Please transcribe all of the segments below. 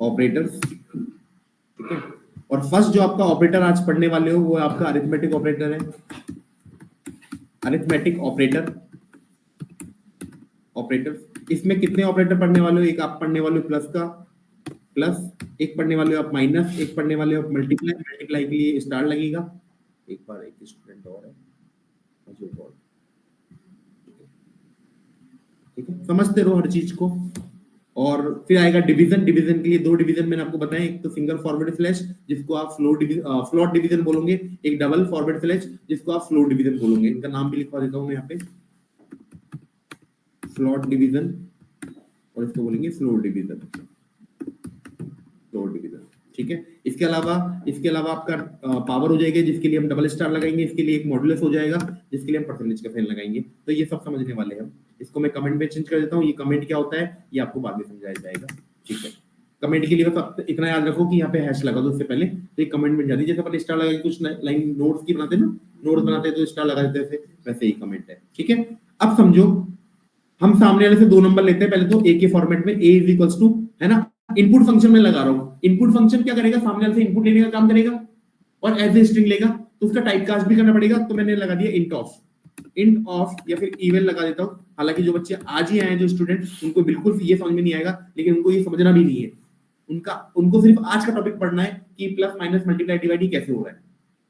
Operators, ठीक है। और फर्स्ट जो आपका ऑपरेटर आज पढ़ने वाले हो वो आपका अरिथमेटिक ऑपरेटर है, अरिथमेटिक ऑपरेटर। ऑपरेटर इसमें कितने ऑपरेटर पढ़ने वाले हो? एक आप पढ़ने वाले हो प्लस का, प्लस, एक पढ़ने वाले हो आप माइनस, एक पढ़ने वाले हो आप मल्टीप्लाई। मल्टीप्लाई के लिए स्टार लगेगा। एक बार एक स्टूडेंट और है, ठीक है, समझते रहो हर चीज को। और फिर आएगा डिवीजन। डिवीजन के लिए दो डिवीजन मैंने आपको बताया, एक तो सिंगल फॉरवर्ड स्लैश जिसको आप फ्लोट डिवीजन बोलोगे, एक डबल फॉरवर्ड स्लैश जिसको आप फ्लोट डिवीजन बोलोगे। इनका नाम भी लिखवा देता हूं मैं यहाँ पे, फ्लोट डिवीजन और इसको बोलेंगे फ्लोट डिवीजन, फ्लोट डिवीजन, ठीक है। इसके अलावा आपका पावर हो जाएगा जिसके लिए हम डबल स्टार लगाएंगे, इसके लिए एक मॉडुलस हो जाएगा जिसके लिए हम परसेंटेज का साइन लगाएंगे। तो ये सब समझने वाले हैं। इसको मैं कमेंट में चेंज कर देता हूँ। ये कमेंट क्या होता है ये आपको बाद में समझाया जाएगा, ठीक है। कमेंट के लिए बस इतना याद रखो कि यहाँ पे हैश लगा दो उससे पहले, तो ये कमेंट में जाती है। जैसे अपन स्टार लगाएंगे, कुछ लाइन नोट्स की बनाते हैं ना, नोट्स बनाते हैं तो स्टार लगा देते हैं, वैसे ही कमेंट है, ठीक है। अब समझो हम सामने वाले से 2 नंबर लेते हैं। पहले तो ए के फॉर्मेट में, ए इज इक्वल्स टू, है ना, इनपुट फंक्शन में लगा रहा हूं। इनपुट फंक्शन क्या करेगा? सामने वाले से इनपुट लेने का काम करेगा और एज ए स्ट्रिंग लेगा, तो उसका टाइप कास्ट भी करना पड़ेगा। तो मैंने लगा दिया इंट ऑफ या फिर इवन लगा देता हूं। हालांकि जो बच्चे आज ही आए हैं, जो स्टूडेंट, उनको बिल्कुल ये समझ में नहीं आएगा, लेकिन उनको ये समझना भी नहीं है। उनको सिर्फ आज का टॉपिक पढ़ना है कि प्लस माइनस मल्टीप्लाई डिवाइड कैसे हो रहा है।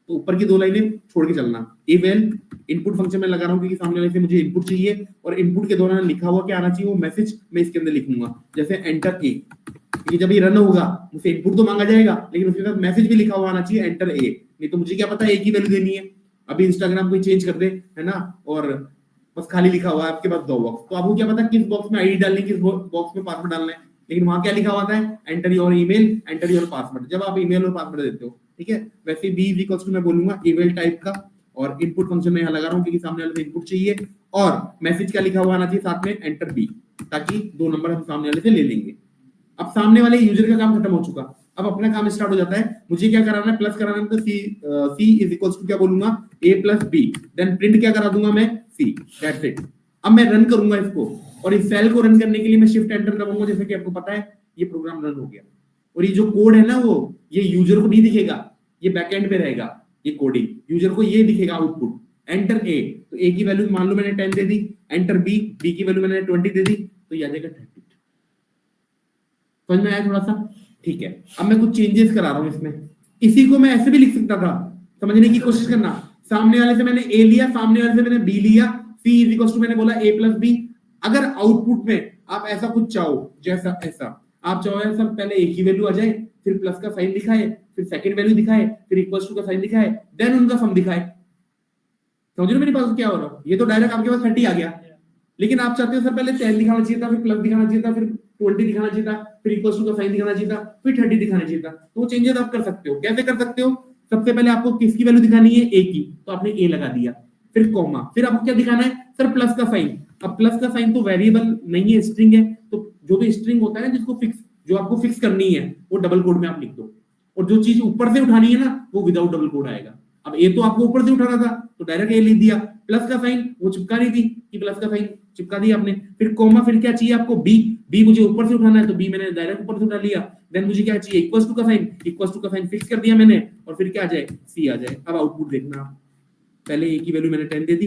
तो ऊपर की 2 लाइनें छोड़ के चलना। इवन इनपुट फंक्शन में लगा रहा हूं क्योंकि सामने वाले से मुझे इनपुट चाहिए, और इनपुट के दौरान लिखा हुआ क्या आना चाहिए, वो मैसेज मैं इसके अंदर लिखूंगा। जैसे एंटर ए, क्योंकि जब ये रन होगा मुझसे इनपुट तो मांगा जाएगा, लेकिन उसके साथ मैसेज भी लिखा हुआ आना चाहिए, एंटर ए। नहीं तो मुझे क्या पता ए की वैल्यू देनी है। अभी इंस्टाग्राम कोई चेंज कर दे, है ना, और बस खाली लिखा हुआ है आपके पास 2 बॉक्स, तो आपको क्या पता किस बॉक्स में आईडी डालनी है, किस बॉक्स में पासवर्ड डालना है। लेकिन वहां क्या लिखा हुआ है? Enter your email, enter your password. जब आप ईमेल और पासवर्ड देते हो, ठीक है। वैसे बी इज इक्वल्स टू मैं बोलूंगा ईमेल टाइप का, और इनपुट फंक्शन में यहां लगा रहा हूं क्योंकि सामने वाले से इनपुट चाहिए, और मैसेज क्या लिखा हुआ आना चाहिए साथ में, एंटर बी, ताकि 2 नंबर हम सामने वाले से ले लेंगे। अब सामने वाले यूजर का काम खत्म हो चुका, अब अपना काम स्टार्ट हो जाता है। मुझे क्या कराना है? प्लस कराना है। तो सी इज इक्वल्स टू क्या बोलूंगा? ए प्लस बी, देन प्रिंट क्या करा दूंगा मैं? सी, दैट्स इट। अब मैं रन करूंगा इसको, और इस सेल को रन करने के लिए मैं शिफ्ट एंटर दबाऊंगा। जैसे कि आपको पता है ये प्रोग्राम रन हो गया, और ये जो कोड है ना, वो ये यूजर को नहीं दिखेगा, ये बैकएंड पे रहेगा। ये कोडिंग यूजर को ये दिखेगा आउटपुट, एंटर ए। तो ए की वैल्यू मान लो मैंने 10 दे दी, एंटर बी, बी की वैल्यू मैंने 20 दे दी, तो ये आ जाएगा 30। समझ में आया थोड़ा सा? ठीक है। अब मैं कुछ चेंजेस करा रहा हूं इसमें। इसी को मैं ऐसे भी लिख सकता था, समझने की कोशिश करना। सामने वाले से मैंने ए लिया, सामने वाले से मैंने बी लिया, सी इज इक्वल टू मैंने बोला ए प्लस बी। अगर आउटपुट में आप ऐसा कुछ चाहो, जैसा ऐसा आप चाहो, ऐसा पहले ए की वैल्यू आ जाए, फिर प्लस का साइन दिखाए, फिर सेकंड वैल्यू दिखाए, फिर इक्वल टू का साइन दिखाए, देन उनका सम दिखाए। समझ रहे हो मेरे पास क्या हो रहा है? ये तो डायरेक्ट आपके पास 30 आ गया, लेकिन आप चाहते हो सर पहले 10 दिखाना चाहिए था, फिर प्लस दिखाना चाहिए था, फिर 20 दिखाना चाहिए था, फिर इक्वल टू का साइन दिखाना चाहिए था, फिर 30 दिखाना चाहिए था। तो वो चेंजेस आप कर सकते हो। कैसे कर सकते हो? सबसे पहले आपको किसकी वैल्यू दिखानी है? ए की, तो आपने ए लगा दिया, फिर कॉमा, फिर आपको क्या दिखाना है? सर प्लस का साइन। अब प्लस का साइन तो वेरिएबल नहीं है, स्ट्रिंग है, तो जो भी स्ट्रिंग होता है ना, जिसको फिक्स, जो आपको फिक्स करनी है, वो डबल कोड में आप लिख दो, और जो चीज ऊपर से उठानी है ना, वो विदाउट डबल कोड आएगा। अब ए तो आपको ऊपर से उठाना था, तो डायरेक्ट ए लिख दिया। प्लस का साइन वो चिपका नहीं थी कि प्लस का साइन चिपका दिया आपने, फिर कॉमा, फिर क्या चाहिए आपको? बी। बी मुझे ऊपर से उठाना है, तो बी मैंने डायरेक्ट ऊपर से उठा लिया। देन मुझे क्या चाहिए? इक्वल टू का साइन, इक्वल टू का साइन फिक्स कर दिया मैंने, और फिर क्या आ जाए? सी आ जाए। अब आउटपुट देखना, पहले ए की वैल्यू मैंने 10 दे दी,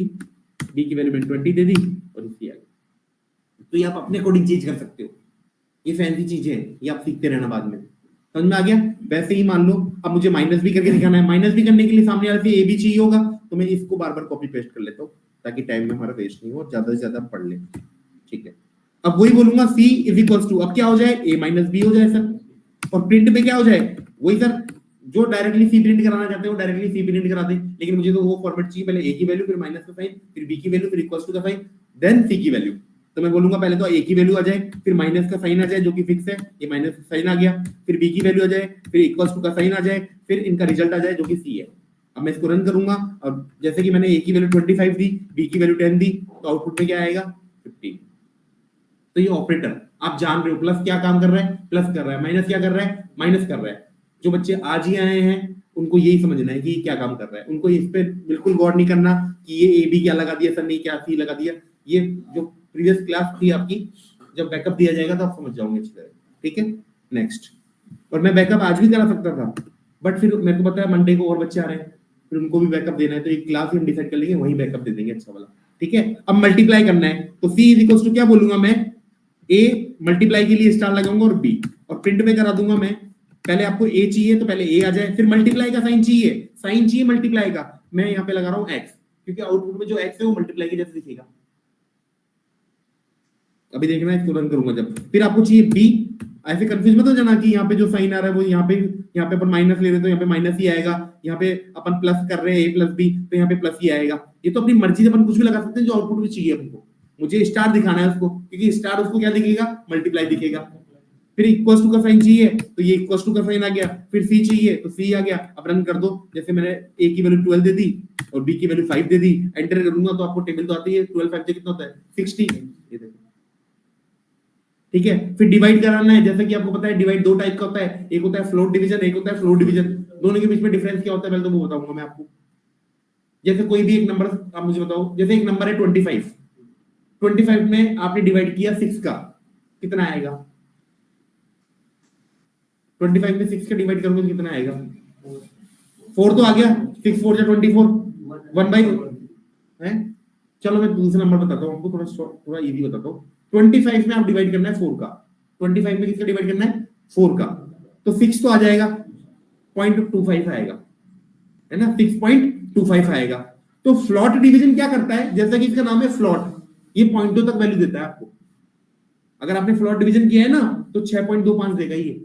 बी की वैल्यू मैंने 20 दे दी, और सी आ गई। तो ये आप अपने अकॉर्डिंग चेंज कर सकते हो। ये फैंसी चीजें हैं, ये आप सीखते रहना बाद में। समझ में आ गया? वैसे ही मान लो अब मुझे माइनस भी करके दिखाना है। माइनस भी करने के लिए सामने वाले से ए भी चाहिए होगा, तो मैं इसको बार बार कॉपी पेस्ट कर लेता हूँ, ताकि टाइम में हमारा वेस्ट नहीं हो और ज्यादा से ज्यादा पढ़ ले। ठीक है, अब वही बोलूंगा सी इज इक्वल टू, अब क्या हो जाए? ए माइनस बी हो जाए सर, और प्रिंट में क्या हो जाए? वही सर, जो डायरेक्टली सी प्रिंट कराना चाहते हो डायरेक्टली सी प्रिंट करा दे, लेकिन मुझे तो वो फॉर्मेट चाहिए, पहले ए की वैल्यू, फिर माइनस का साइन, फिर बी की वैल्यू, फिर इक्वल टू का साइन, देन सी की वैल्यू। तो मैं बोलूंगा पहले तो ए की वैल्यू आ जाए, फिर माइनस का साइन आ जाए जो कि फिक्स है, ये माइनस का साइन आ गया, फिर बी की वैल्यू आ जाए, फिर इक्वल टू का साइन आ जाए, फिर इनका रिजल्ट आ जाए जो कि सी है। अब मैं इसको रन करूंगा, अब जैसे कि मैंने ए की वैल्यू 25 दी, बी की वैल्यू 10 दी, तो आउटपुट में क्या आएगा? 15। तो ये ऑपरेटर आप जान रहे हो, प्लस क्या काम कर रहा है? प्लस कर रहा है, माइनस क्या कर रहा है? माइनस कर रहा है। जो बच्चे आज ही आए हैं उनको यही समझना है कि क्या काम कर रहा है, उनको इस पे बिल्कुल गौर नहीं करना कि ये ए बी क्या लगा दिया सर, नहीं क्या सी लगा दिया। ये जो प्रीवियस क्लास थी आपकी, जब बैकअप दिया जाएगा तो आप समझ जाओगे अच्छी तरह। ठीक है, नेक्स्ट और मैं बैकअप आज भी करा सकता था, बट फिर मेरे को पता है मंडे को और बच्चे आ रहे हैं, फिर उनको भी बैकअप देना है, तो एक क्लास ही हम डिसाइड कर लेंगे, वही बैकअप दे देंगे अच्छा वाला। ठीक है, अब मल्टीप्लाई करना है, तो सी इज इक्वल टू क्या बोलूंगा मैं, ए मल्टीप्लाई के लिए स्टार लगाऊंगा और बी, और प्रिंट में करा दूंगा मैं, पहले आपको ए चाहिए तो पहले ए आ जाए, फिर मल्टीप्लाई का साइन चाहिए मल्टीप्लाई का, मैं यहाँ पे लगा रहा हूँ एक्स, क्योंकि आउटपुट में जो एक्स है वो मल्टीप्लाई के जैसे दिखेगा। अभी देखना है, इसको रन करूंगा जब, फिर आपको चाहिए बी, ऐसे कंफ्यूज मत हो जाना कि यहाँ पे जो साइन आ रहा है वो यहाँ पे अपन माइनस ले रहे हैं तो यहाँ पे माइनस ही आएगा, यहाँ पे अपन प्लस कर रहे हैं ए प्लस बी तो यहाँ पे प्लस ही आएगा। ये तो अपनी मर्जी से अपन कुछ भी लगा सकते हैं जो आउटपुट में चाहिए हमको, मुझे स्टार दिखाना है उसको, क्योंकि स्टार उसको क्या दिखेगा, मल्टीप्लाई दिखेगा। फिर इक्वल टू का साइन चाहिए तो ये इक्वल टू का साइन आ गया, फिर सी चाहिए तो सी आ गया। अब रन कर दो, जैसे मैंने ए की वैल्यू 12 दे दी और बी की वैल्यू 5 दे दी, एंटर करूंगा तो आपको टेबल तो आती है, 12 5 से कितना होता है 60, ये देखो। ठीक है, फिर डिवाइड कराना है, जैसे कि आपको पता है डिवाइड दो टाइप का होता है, एक होता है फ्लोट डिवीजन, एक होता है फ्लोट डिवीजन। दोनों के बीच में डिफरेंस क्या होता है पहले तो वो बताऊंगा मैं आपको। जैसे कोई भी एक नंबर आप मुझे बताओ, जैसे एक नंबर है 25 में आपने डिवाइड किया 6 का, कितना आएगा? 25 में 6 का डिवाइड करोगे तो कितना आएगा? 4 तो आ गया, 6 4 जा 24, 1/, है। चलो मैं दूसरा नंबर बताता हूँ आपको, थोड़ा इजी बताता हूँ। 25 में आप डिवाइड करना है 4 का, 25 में किसका डिवाइड करना है? 4 का, तो 6 तो आ जाएगा, 0.25 आएगा, है ना, 6.25 आएगा। तो फ्लॉट डिवीजन क्या करता है, जैसा कि इसका नाम है फ्लॉट, ये पॉइंटों तक वैल्यू देता है आपको। अगर आपने फ्लॉट डिवीजन किया है ना तो 6.25 देगा ये,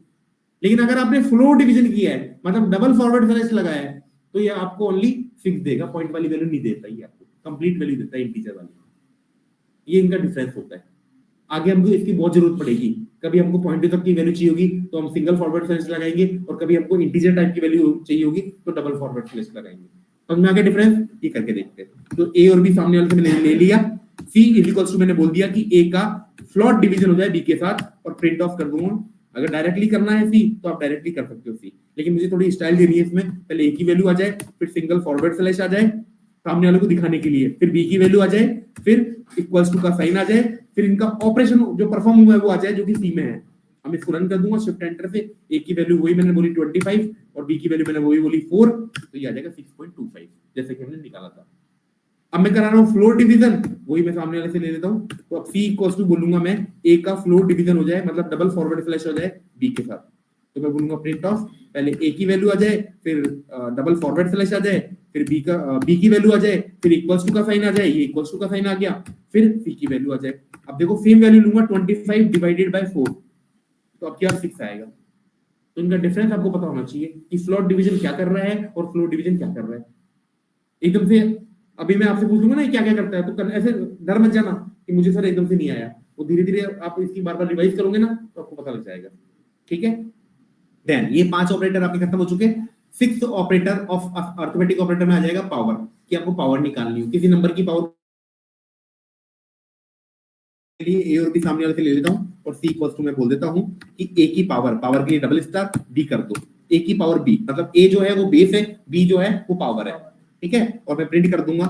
लेकिन अगर आपने फ्लोट डिवीजन किया है, मतलब डबल फॉरवर्ड स्लैश लगाया है, तो ये आपको ओनली 6 देगा, पॉइंट वाली वैल्यू नहीं देता, ये आपको कंप्लीट वैल्यू देता है, इंटीजर वाली। ये इनका डिफरेंस होता है। आगे हमको इसकी बहुत जरूरत पड़ेगी, कभी हमको पॉइंट तक की वैल्यू चाहिए होगी तो हम सिंगल फॉरवर्ड स्लैश लगाएंगे, और कभी हमको इंटीजर टाइप की वैल्यू चाहिए होगी तो डबल फॉरवर्ड स्लैश लगाएंगे। समझ में आ गया डिफरेंस? ये करके देखते हैं। तो ए और बी सामने वाले से मैंने ले लिया, सी इज इक्वल्स टू मैंने बोल दिया कि ए का फ्लॉट डिवीजन हो जाए बी के साथ, और प्रिंट ऑफ कर दूंगा। अगर डायरेक्टली करना है सी तो आप डायरेक्टली कर सकते हो सी, लेकिन मुझे थोड़ी स्टाइल देनी है इसमें, पहले ए की वैल्यू आ जाए, फिर सिंगल फॉरवर्ड स्लैश आ जाए सामने वाले को दिखाने के लिए, फिर बी की वैल्यू आ जाए, फिर इक्वल्स टू का साइन आ जाए, फिर इनका ऑपरेशन जो परफॉर्म हुआ है वो आ जाए जो कि सी में है। हम इसको रन कर दूंगा शिफ्ट एंटर से, ए की वैल्यू वही मैंने बोली 25 और बी की वैल्यू मैंने वही बोली 4, तो ये आ जाएगा 6.25 जैसे कि हमने निकाला था। अब मैं करा रहा हूँ फ्लोर डिवीजन, वही मैं सामने वाले से ले लेता हूँ। तो अब सी इक्वल्स टू बोलूंगा मैं, ए का फ्लोर डिवीजन हो जाए, मतलब डबल फॉरवर्ड स्लैश हो जाए बी के साथ, तो मैं बोलूंगा प्रिंट ऑफ, पहले ए की वैल्यू आ जाए, फिर डबल फॉरवर्ड स्लैश आ जाए, फिर बी की वैल्यू आ जाए, फिर इक्वल्स टू का साइन आ जाए, ये इक्वल्स टू का साइन आ गया, फिर सी की वैल्यू आ जाए। अब देखो सेम वैल्यू लूंगा 25 डिवाइडेड बाय 4, तो अब क्या 6 आएगा। तो इनका डिफरेंस आपको पता होना चाहिए कि फ्लोट डिवीजन क्या कर रहा है और फ्लोट डिवीजन क्या कर रहा है। एकदम से अभी मैं आपसे पूछूंगा ना क्या क्या करता है, तो ऐसे डर मत जाना कि मुझे सर एकदम से नहीं आया, वो धीरे धीरे आप इसकी बार बार रिवाइज करोगे ना तो आपको पता लग जाएगा। ठीक है, देन ये 5 ऑपरेटर आपके खत्म हो चुके। 6th operator of arithmetic operator में आ जाएगा पावर, कि आपको पावर निकालनी हो किसी नंबर की पावर के लिए। ए और बी सामने वाले से ले लेता हूं, और सी इक्वल्स टू मैं बोल देता हूं कि ए की पावर के लिए डबल स्टार बी कर दो, ए की पावर बी, मतलब ए जो है वो बेस है, बी जो है वो पावर है। ठीक है, और मैं प्रिंट कर दूंगा,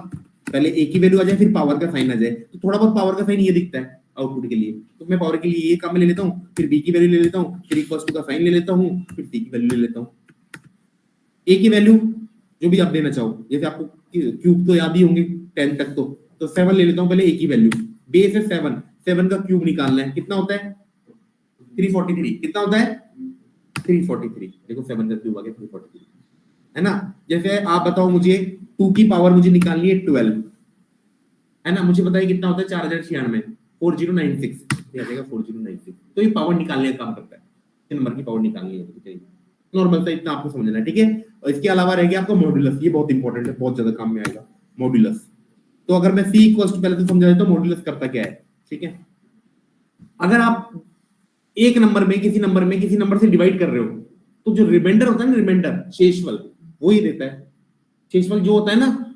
पहले ए की वैल्यू आ जाए फिर पावर का साइन आ जाए, तो थोड़ा बहुत पावर का साइन ये दिखता है आउटपुट के लिए, तो मैं पावर के लिए ये काम में ले लेता हूँ, फिर बी की वैल्यू ले लेता हूँ, फिर इक्वल्स टू का साइन ले लेता हूँ, फिर सी की वैल्यू ले लेता हूँ। ए की वैल्यू जो भी आप देना चाहो, जैसे आपको क्यूब तो याद ही होंगे 10 तक, तो 7 ले लेता हूँ पहले ए की वैल्यू, बेस है 7 का क्यूब निकालना है, कितना होता है 343, कितना होता है 343, देखो 7 का क्यूब आ गया 343, है ना। जैसे आप बताओ मुझे 2 की पावर मुझे निकालनी है 12, है ना, मुझे बताइए कितना होता है 4096, 4096 आ जाएगा 4096। तो ये पावर निकालने का काम करता है, नंबर की पावर निकालनी है, नॉर्मल सा इतना आपको समझना है। ठीक है, और इसके अलावा रह गया आपका मॉड्यूलस, ये बहुत इंपॉर्टेंट है, बहुत ज्यादा काम में आएगा मॉड्यूलस। तो अगर मैं सी इक्वल्स टू पहले तो समझा देता हूं मॉड्यूलस करता क्या है। ठीक है, अगर आप एक नंबर में किसी नंबर से डिवाइड कर रहे हो, तो जो रिमाइंडर होता है ना, रिमाइंडर शेषफल, वो ही देता है। शेषफल जो होता है ना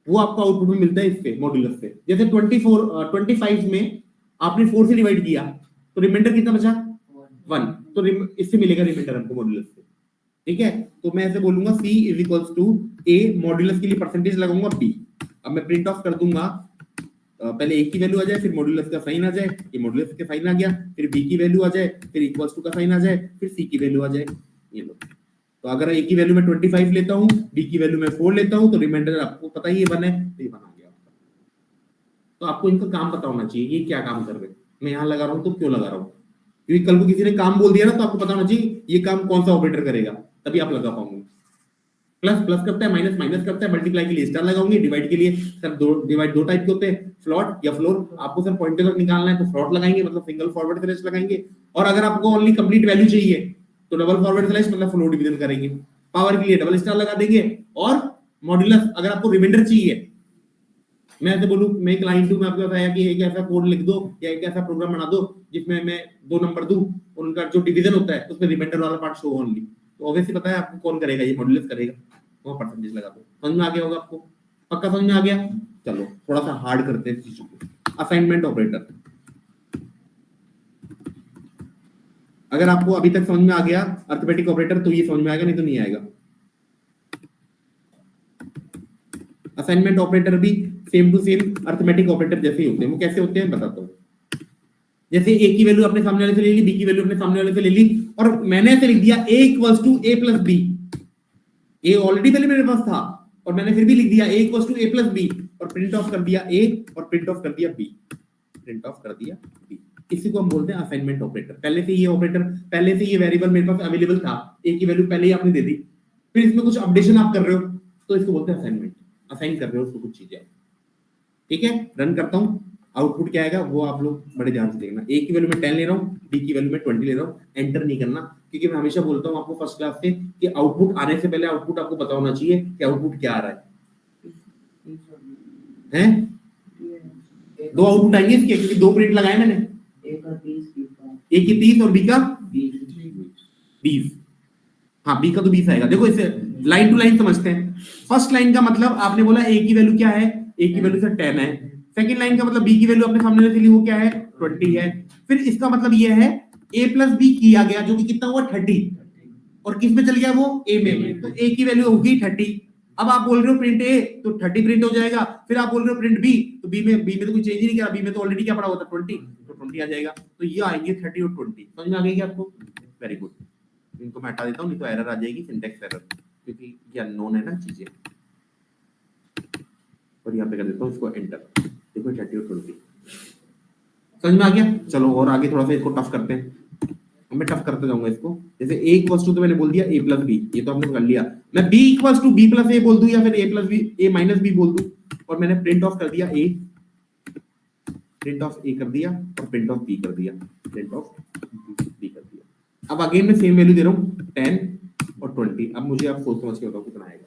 वो आपको आउटपुट में मिलता है इससे, मॉड्यूलस से। जैसे 25 में आपने 4 से डिवाइड किया तो रिमाइंडर कितना बचा 1, तो इससे मिलेगा रिमाइंडर हमको मॉड्यूलस से। ठीक है, तो मैं ऐसे बोलूंगा C is equals to A, modulus के लिए परसेंटेज लगाऊंगा B। अब मैं प्रिंट ऑफ कर दूंगा पहले ए की वैल्यू आ जाए, फिर मॉड्यूलस का साइन आ जाए, ये मॉड्यूलस का साइन आ गया, फिर बी की वैल्यू आ जाए, फिर इक्वल्स टू का साइन आ जाए, फिर सी की वैल्यू आ जाए। ये लो, तो अगर ए की वैल्यू में 25 लेता हूं, बी की वैल्यू में 4 लेता हूं, तो रिमाइंडर आपको पता ही है 1 है, तो ये 1 आ गया आपका। तो आपको इनका काम पता होना चाहिए, ये क्या काम कर रहे हैं, मैं यहाँ लगा रहा हूँ तो क्यों लगा रहा हूँ, क्योंकि कल को किसी ने काम बोल दिया ना, तो आपको पता होना चाहिए ये काम कौन सा ऑपरेटर करेगा, तभी आप लगा पाओगे। प्लस प्लस करता है, माइनस माइनस करता है, मल्टीप्लाई के लिए स्टार लगाओगे, डिवाइड के लिए सर डिवाइड दो टाइप के होते हैं, फ्लॉट या फ्लोर। आपको सर पॉइंटर तक निकालना है तो फ्लॉट लगाएंगे, मतलब सिंगल फॉरवर्ड स्लैश लगाएंगे, और अगर आपको ओनली कंप्लीट वैल्यू चाहिए तो डबल फॉरवर्ड स्लैश मतलब फ्लोर डिवीजन करेंगे। पावर के लिए डबल स्टार लगा देंगे, और मॉड्यूलस अगर आपको रिमाइंडर चाहिए, मैं ऐसे बोलूं, मैं एक लाइन 2 में आपको बताया कि एक ऐसा कोड लिख दो या एक ऐसा प्रोग्राम बना दो जिसमें मैं 2 नंबर दूं, उनका जो डिवीजन होता है उसमें रिमाइंडर वाला पार्ट शो ओनली, तो ऑब्वियसली पता है आपको कौन करेगा, ये मॉड्यूलस करेगा, वो परसेंटेज लगा दो। समझ में आ गया होगा आपको, पक्का समझ में आ गया। चलो थोड़ा सा हार्ड करते हैं चीजों को। असाइनमेंट ऑपरेटर, अगर आपको अभी तक समझ में आ गया अर्थमेटिक ऑपरेटर, तो ये समझ में आएगा, नहीं तो नहीं आएगा। असाइनमेंट ऑपरेटर भी same to same arithmetic operator जैसे ही होते हैं। वो कैसे होते हैं बताता हूं। जैसे ए की वैल्यू अपने सामने वाले से ले ली, बी की वैल्यू अपने सामने वाले से ले ली, और मैंने ऐसे लिख दिया a equals to a plus b. A already पहले मेरे पास था और मैंने फिर भी लिख दिया a equals to a plus b, और प्रिंट ऑफ कर दिया a और प्रिंट ऑफ कर दिया b, प्रिंट ऑफ कर दिया b। इसी को हम बोलते हैं असाइनमेंट ऑपरेटर। पहले से ये ऑपरेटर, पहले से ये वेरिएबल मेरे पास अवेलेबल था, a की वैल्यू पहले ही आपने दे दी, फिर इसमें कुछ अपडेशन आप कर रहे हो, तो इसको बोलते हैं असाइनमेंट। असाइन कर रहे हो उसको कुछ चीजें, ठीक है। रन करता हूं, आउटपुट क्या आएगा वो आप लोग बड़े ध्यान से देखना। ए की वैल्यू में 10 ले रहा हूं, बी की वैल्यू में 20 ले रहा हूं, एंटर नहीं करना, क्योंकि मैं हमेशा बोलता हूं आपको फर्स्ट क्लास से कि आउटपुट आने से पहले आउटपुट आपको पता होना चाहिए कि आउटपुट क्या आ रहा है। हैं 2 आउटपुट आएंगे इसके, क्योंकि 2 प्रिंट लगाए मैंने, ए की 30 और बी का 20। हाँ बी का तो 20 आएगा। देखो इसे लाइन टू लाइन समझते हैं। फर्स्ट लाइन का मतलब आपने बोला ए की वैल्यू क्या है, ए की वैल्यू सर 10 है। सेकंड लाइन का मतलब बी की वैल्यू अपने सामने से ली, वो क्या है 20 है। फिर इसका मतलब ये है a प्लस बी किया गया, जो कि कितना हुआ 30, और किस में चल गया वो a में, तो a की वैल्यू होगी 30। अब आप बोल रहे हो प्रिंट a तो 30 प्रिंट हो जाएगा, फिर आप बोल रहे हो प्रिंट b तो b में तो कोई चेंज ही नहीं किया, b में तो ऑलरेडी क्या पड़ा हुआ था 20, तो 20 आ जाएगा। तो ये आएंगे 30 और 20। समझ में आ गई क्या आपको? Very good. इनको मैं हटा देता हूं, नहीं तो एरर आ जाएगी, सिंटैक्स एरर, क्योंकि ये अननोन है ना चीजें। और यहाँ पे कर देता हूँ इसको एंटर, देखो 30 और 20 समझ में आ गया। चलो और आगे थोड़ा सा इसको टफ करते हैं, मैं टफ करते जाऊंगा इसको। जैसे a इक्वल्स टू तो मैंने बोल दिया a प्लस बी, ये तो हमने कर लिया। मैं b equals to b plus a बोल दूं या फिर a plus b a minus b बोल दूं, और मैंने प्रिंट ऑफ कर दिया a, प्रिंट ऑफ a कर दिया और प्रिंट ऑफ b कर दिया, प्रिंट ऑफ b कर दिया। अब अगेन मैं सेम वैल्यू दे रहा हूं 10 और 20। अब मुझे आप सोच समझ के बताओ कितना आएगा।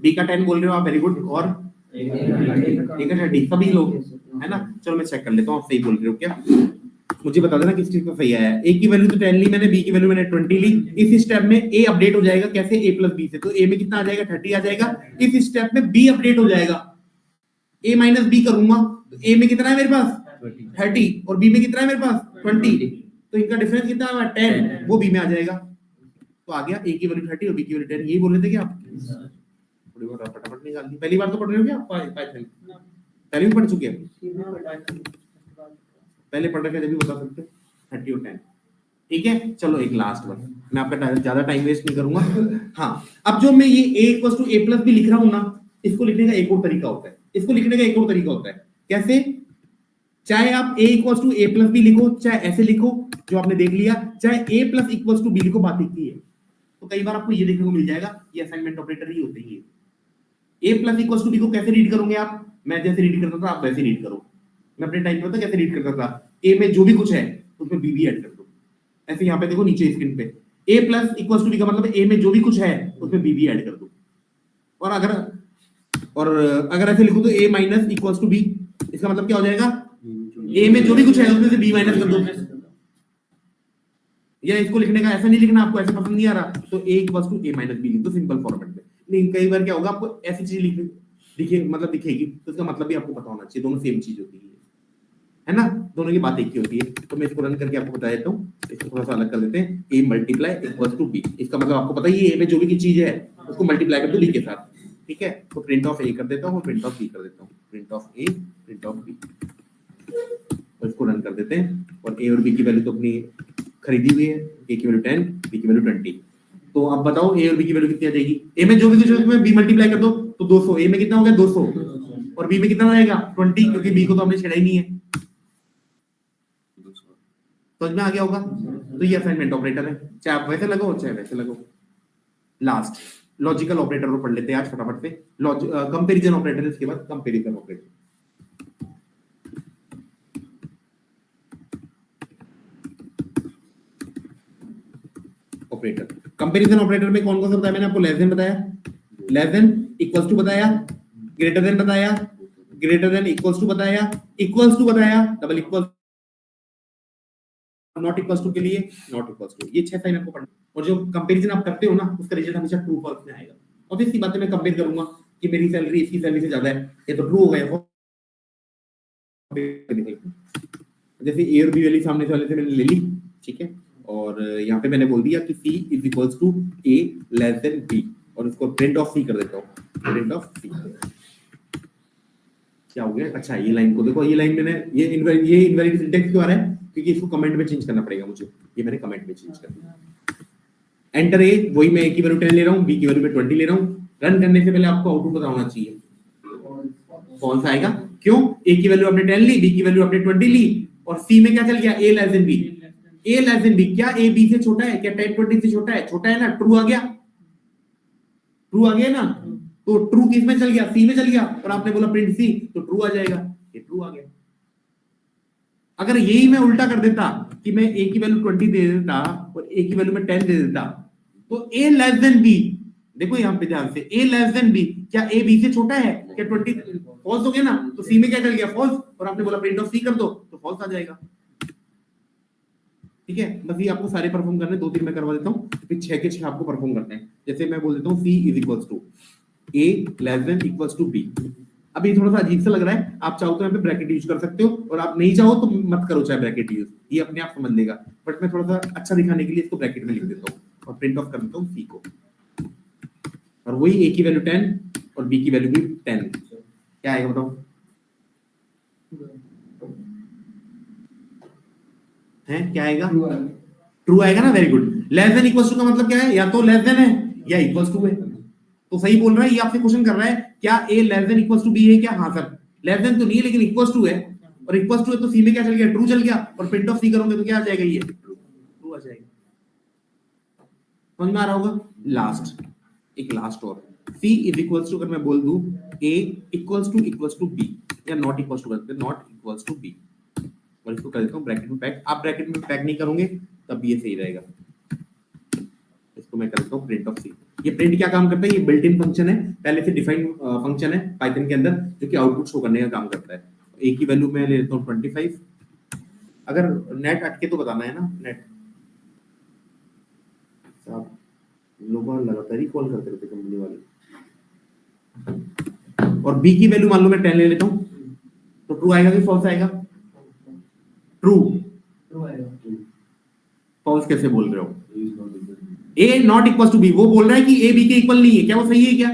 बी का 10 बोल रहे हो आप, वेरी गुड। और ठीक है 30 सभी लोग है ना। चलो मैं चेक कर लेता हूँ आप सही बोल रहे हो क्या, मुझे बता देना किस चीज का सही आया है। ए की वैल्यू तो 10 ली मैंने, बी की वैल्यू मैंने 20 ली। इस स्टेप में ए अपडेट हो जाएगा कैसे, a प्लस बी से, तो ए में कितना आ जाएगा 30 आ जाएगा। इस स्टेप में बी अपडेट हो जाएगा, a माइनस बी करूंगा तो a में कितना है मेरे पास 30 और b में कितना है मेरे पास 20, तो इनका डिफरेंस कितना है 10, वो b में आ जाएगा। तो आ गया a की वैल्यू 30 और b की वैल्यू 10। यही बोल रहे थे क्या आप? थोड़ी बहुत फटाफट निकाल दी। पहली बार तो पढ़ रहे हो क्या पाइथन? पहले भी पढ़ चुके हैं? पहले पढ़ रखे जब भी बता सकते 30 और 10। ठीक है चलो एक लास्ट वन, मैं आपका ज्यादा टाइम वेस्ट नहीं करूंगा। हाँ अब जो मैं ये a equals to a plus b लिख रहा हूं ना, इसको लिखने का एक और तरीका होता है। इसको लिखने का एक और तरीका होता है कैसे, चाहे आप a equals to a plus b लिखो, चाहे ऐसे लिखो जो आपने देख लिया, चाहे a plus equals to b लिखो, बात एक ही है। तो कई बार आपको ये देखने को मिल जाएगा, ये असाइनमेंट ऑपरेटर ही होते हैं। a plus equals to b को कैसे रीड करोगे आप? मैं जैसे रीड करता था आप वैसे रीड करो। मैं अपने टाइम पे पता कैसे रीड करता था, a में जो भी कुछ है उसमें b भी ऐड कर दो। ऐसे यहाँ पे देखो नीचे स्क्रीन पे a plus equals to b का मतलब a में जो भी कुछ है उसमें b भी ऐड कर दो। और अगर ऐसे लिखो तो a minus equals to b, इसका मतलब क्या हो जाएगा, a में जो भी कुछ है उसमें से b माइनस कर दो। या इसको लिखने का ऐसा नहीं लिखना, आपको ऐसे पसंद नहीं आ रहा तो a equals to a minus b लिख दो सिंपल फॉर्मेट में। लेकिन कई बार क्या होगा, आपको ऐसी चीज लिखे मतलब दिखेगी तो इसका मतलब भी आपको पता होना चाहिए, दोनों सेम चीज होती है। है ना, दोनों की बात एक ही होती है। तो मैं इसको रन करके आपको बता देता हूँ, इसको थोड़ा सा अलग कर देते हैं। a multiply equals to b, इसका मतलब आपको पता ही है a में जो भी चीज है उसको मल्टीप्लाई कर दो b के साथ, ठीक है। तो प्रिंट ऑफ a कर देता हूँ और प्रिंट ऑफ b कर देता हूँ, print of a print of b, और इसको रन कर देते हैं। और a और b की वैल्यू तो अपनी खरीदी हुई है, a की वैल्यू 10, b की वैल्यू 20। तो अब बताओ a और b की वैल्यू कितनी आ जाएगी। a में जो भी कुछ है उसमें b मल्टीप्लाई कर दो तो 200, a में कितना हो गया 200, और b में कितना आएगा 20, क्योंकि b को तो हमने छेड़ा ही नहीं है। समझ में आ गया होगा। तो ये असाइनमेंट ऑपरेटर है, चाहे आप वैसे लगो चाहे वैसे लगो। लास्ट लॉजिकल ऑपरेटर को पढ़ लेते हैं आज फटाफट से। कंपैरिजन ऑपरेटर, इसके बाद comparison operator. Operator comparison operator में कौन कौन सा बताया मैंने आपको। लेस देन बताया, लेस देन इक्वल्स टू बताया, ग्रेटर देन बताया, ग्रेटर देन इक्वल्स टू बताया, इक्वल्स टू बताया, double equal, not equals to के लिए नॉट इक्वल्स टू। ये 6 साइन आपको पढ़ना। और जो कंपैरिजन आप करते हो ना उसका रिजल्ट हमेशा ट्रू फॉल्स में आएगा। ऑब्वियसली बात है, मैं कंपेयर करूंगा कि मेरी सैलरी इसकी सैलरी से ज्यादा है, ये तो ट्रू हो गया। जैसे ए और बी वाली सामने वाले से मैंने ले ली, ठीक है, और यहाँ पे मैंने बोल दिया कि c is equals to a less than b, और इसको प्रिंट ऑफ c कर देता हूँ, प्रिंट ऑफ c। क्या हो गया। अच्छा ये लाइन को देखो, ये लाइन मैंने ये इनवैलिड सिंटैक्स क्यों आ रहा है, क्योंकि इसको कमेंट में चेंज करना पड़ेगा मुझे, ये मैंने कमेंट में चेंज कर दिया। एंटर ए, वही मैं a की वैल्यू 10 ले रहा हूँ, b की वैल्यू मैं 20 ले रहा हूँ। रन करने से पहले आपको आउटपुट पता होना चाहिए, फॉल्स आएगा। क्यों, a की वैल्यू आपने 10 ली, b की वैल्यू आपने 20 ली, और c में क्या चल गया a less than b, a less than b। क्या a b से छोटा है, क्या 10 20 से छोटा है, छोटा है ना, ट्रू आ गया, ट्रू आ गया ना। तो ट्रू किस में चल गया, सी में चल गया, और आपने बोला प्रिंट सी, तो ट्रू आ जाएगा, ये ट्रू आ गया। अगर यही मैं उल्टा कर देता कि मैं a की वैल्यू 20 दे देता और a की वैल्यू मैं 10 दे देता, तो a लेस देन b, देखो यहां पे ध्यान से, a लेस देन b, क्या a b से छोटा है, क्या 20, फॉल्स हो गया ना। तो c में क्या चल गया, फॉल्स, और आपने बोला प्रिंट ऑफ c कर दो, तो फॉल्स आ जाएगा। ठीक है, बस ये आपको सारे परफॉर्म करने, 2-3 मैं करवा देता हूँ, फिर 6 के 6 आपको परफॉर्म करने हैं। जैसे मैं बोल देता हूँ c is equals to a less than equals to b। अब ये थोड़ा सा अजीब सा लग रहा है, आप चाहो तो यहाँ पे ब्रैकेट यूज कर सकते हो, और आप नहीं चाहो तो मत करो चाहे ब्रैकेट यूज, ये अपने आप समझ लेगा। बट मैं थोड़ा सा अच्छा दिखाने के लिए इसको ब्रैकेट में लिख देता हूँ और प्रिंट ऑफ कर देता हूँ c को, और वही a की वैल्यू 10 और b की वैल्यू भी 10। क्या आएगा बताओ, है क्या आएगा, ट्रू आएगा ना। Very good. Less than equals to का मतलब क्या है, या तो लेस देन है या इक्वल्स टू है, तो सही बोल रहा है। ये आपसे क्वेश्चन कर रहा है क्या a less than equals to b है क्या, हाँ सर। लेस देन तो नहीं है लेकिन इक्वल्स टू है, और इक्वल्स टू है तो c में क्या चल गया, ट्रू चल गया, और प्रिंट ऑफ c करोगे तो क्या आ जाएगा, ये ट्रू आ जाएगा। समझ में आ रहा होगा। लास्ट, एक लास्ट और, c इज इक्वल्स टू, अगर मैं बोल दूं a इक्वल्स टू b, या नॉट इक्वल्स टू करते, नॉट इक्वल्स टू b, और इसको कर देता हूं ब्रैकेट में पैक। आप ब्रैकेट में पैक नहीं करोगे तब ये सही रहेगा। इसको मैं कर देता हूं प्रिंट ऑफ c। ये प्रिंट क्या काम करता है, ये बिल्ट इन फंक्शन है, पहले से डिफाइंड फंक्शन है पाइथन के अंदर, जो कि आउटपुट शो करने का काम करता है। a की वैल्यू मैं ले लेता हूं 25। अगर नेट अटके तो बताना है ना, नेट साहब लोग लगातार ही कॉल करते रहते कंपनी वाले। और b की वैल्यू मान लो मैं 10 ले लेता हूं, तो ट्रू आएगा कि फॉल्स आएगा, ट्रू आएगा। फॉल्स कैसे बोल रहे हो, a not equal to b, वो बोल रहा है कि a b के इक्वल नहीं है, क्या वो सही है, क्या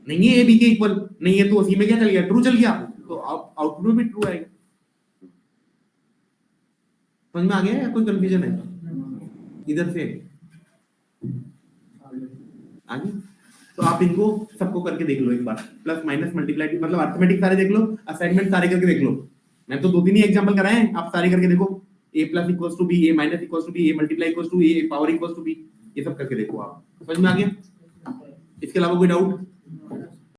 नहीं है, a b के इक्वल नहीं है, तो c में क्या चल गया, ट्रू चल गया, तो आउटपुट में भी ट्रू आएगा। समझ में आ गया या कोई कंफ्यूजन है इधर से आगे। तो आप इनको सबको करके देख लो एक बार, प्लस माइनस मल्टीप्लाई, मतलब अर्थमेटिक सारे देख लो, असाइनमेंट सारे करके देख लो। मैं तो 2-3 ही एग्जांपल कराए हैं, आप सारे करके देखो। a plus equals to b, a minus equals to b, a multiply equals to a, power equals to b, ये सब करके देखो आप। समझ में आ गया। इसके अलावा कोई डाउट।